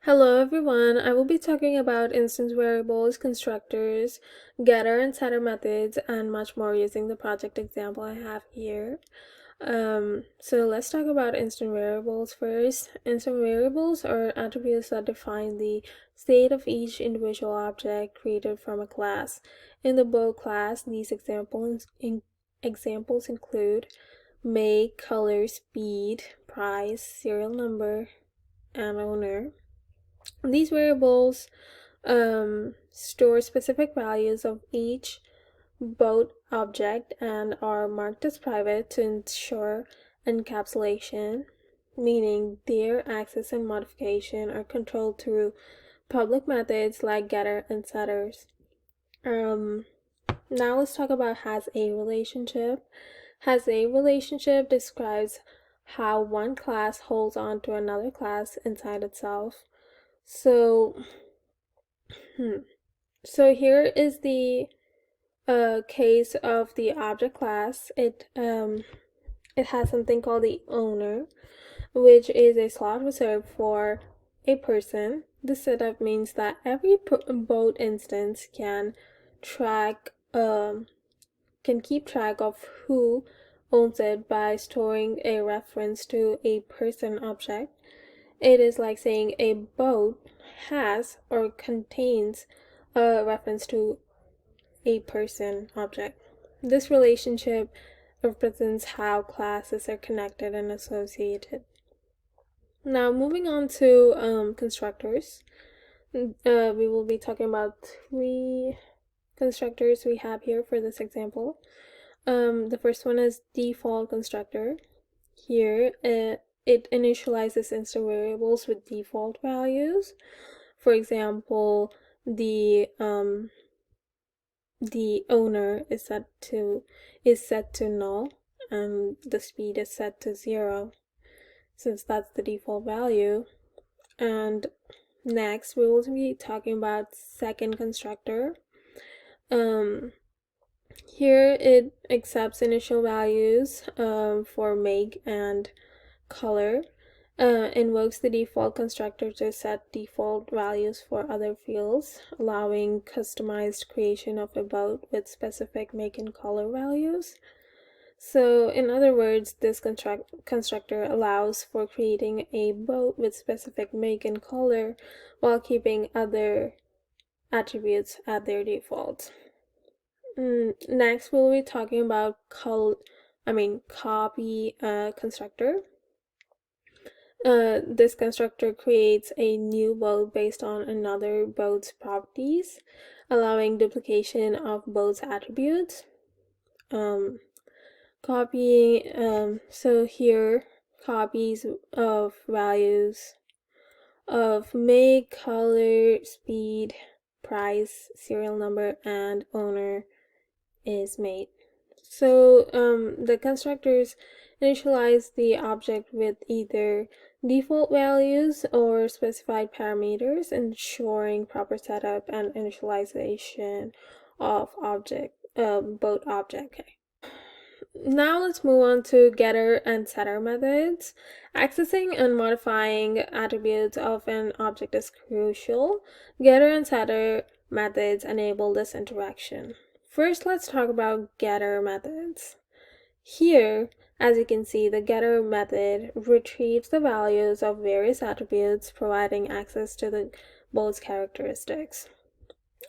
Hello everyone, I will be talking about instance variables, constructors, getter and setter methods, and much more using the project example I have here. So let's talk about instant variables first. Instant variables are attributes that define the state of each individual object created from a class. In the bold class, these examples include make, color, speed, price, serial number, and owner. These variables store specific values of each both object and are marked as private to ensure encapsulation, meaning their access and modification are controlled through public methods like getter and setters. Um, Now let's talk about has a relationship. Has a relationship describes how one class holds on to another class inside itself. So Hmm. So here is the case of the object class. It has something called the owner, which is a slot reserved for a person. This setup means that every boat instance track can keep track of who owns it by storing a reference to a person object. It is like saying a boat has or contains a reference to a person object. This relationship represents how classes are connected and associated. Now, moving on to constructors, we will be talking about three constructors we have here for this example. The first one is default constructor. Here, it initializes instant variables with default values. For example, the owner is set to null, and the speed is set to 0, since that's the default value. And next, we will be talking about second constructor. Here it accepts initial values for make and color, invokes the default constructor to set default values for other fields, allowing customized creation of a boat with specific make and color values. So, in other words, this constructor allows for creating a boat with specific make and color while keeping other attributes at their default. Next, we'll be talking about copy constructor. This constructor creates a new boat based on another boat's properties, allowing duplication of boat's attributes. So here, copies of values of make, color, speed, price, serial number, and owner is made. So the constructors initialize the object with either default values or specified parameters, ensuring proper setup and initialization of both object. Now let's move on to getter and setter methods. Accessing and modifying attributes of an object is crucial. Getter and setter methods enable this interaction. First, let's talk about getter methods. Here, as you can see, the getter method retrieves the values of various attributes, providing access to the both characteristics.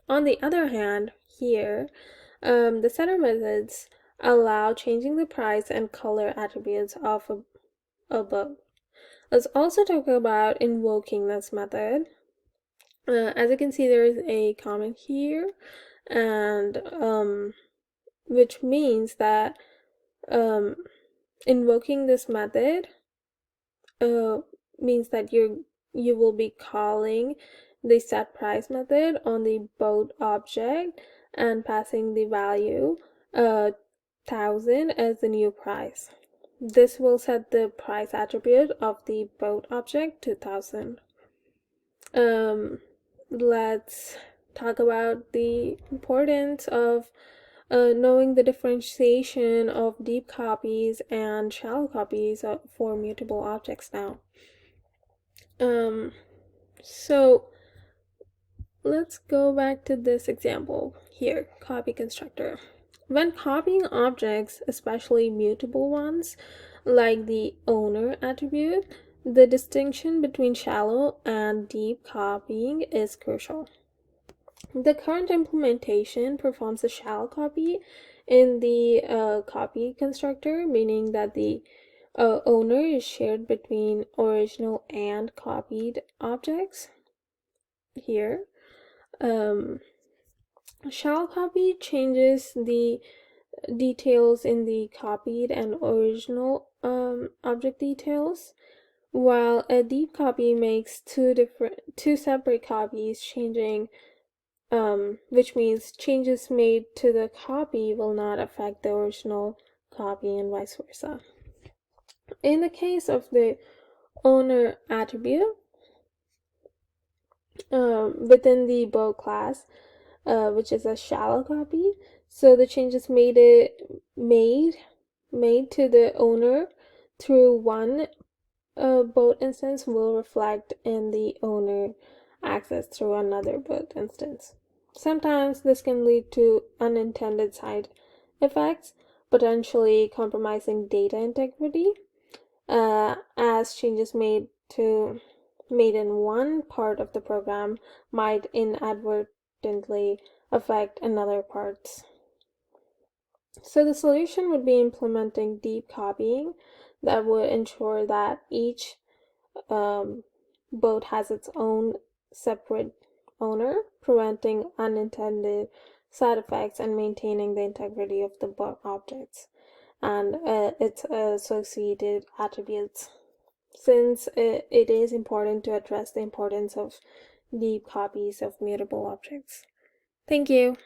On the other hand, here, the setter methods allow changing the price and color attributes of a boat. Let's also talk about invoking this method. As you can see, there is a comment here, and which means that invoking this method means that you will be calling the set price method on the boat object and passing the value 1000 as the new price. This will set the price attribute of the boat object to 1000. Let's talk about the importance of knowing the differentiation of deep copies and shallow copies for mutable objects now. So let's go back to this example here, copy constructor. When copying objects, especially mutable ones, like the owner attribute, the distinction between shallow and deep copying is crucial. The current implementation performs a shallow copy in the copy constructor, meaning that the owner is shared between original and copied objects. Here, shallow copy changes the details in the copied and original object details, while a deep copy makes two separate copies, changing which means changes made to the copy will not affect the original copy and vice versa. In the case of the owner attribute, within the boat class, which is a shallow copy, so the changes made to the owner through one boat instance will reflect in the owner access through another boat instance. Sometimes this can lead to unintended side effects, potentially compromising data integrity, as changes made in one part of the program might inadvertently affect another parts. So the solution would be implementing deep copying that would ensure that each boat has its own separate owner, preventing unintended side effects and maintaining the integrity of the boat objects and its associated attributes. Since it is important to address the importance of deep copies of mutable objects. Thank you.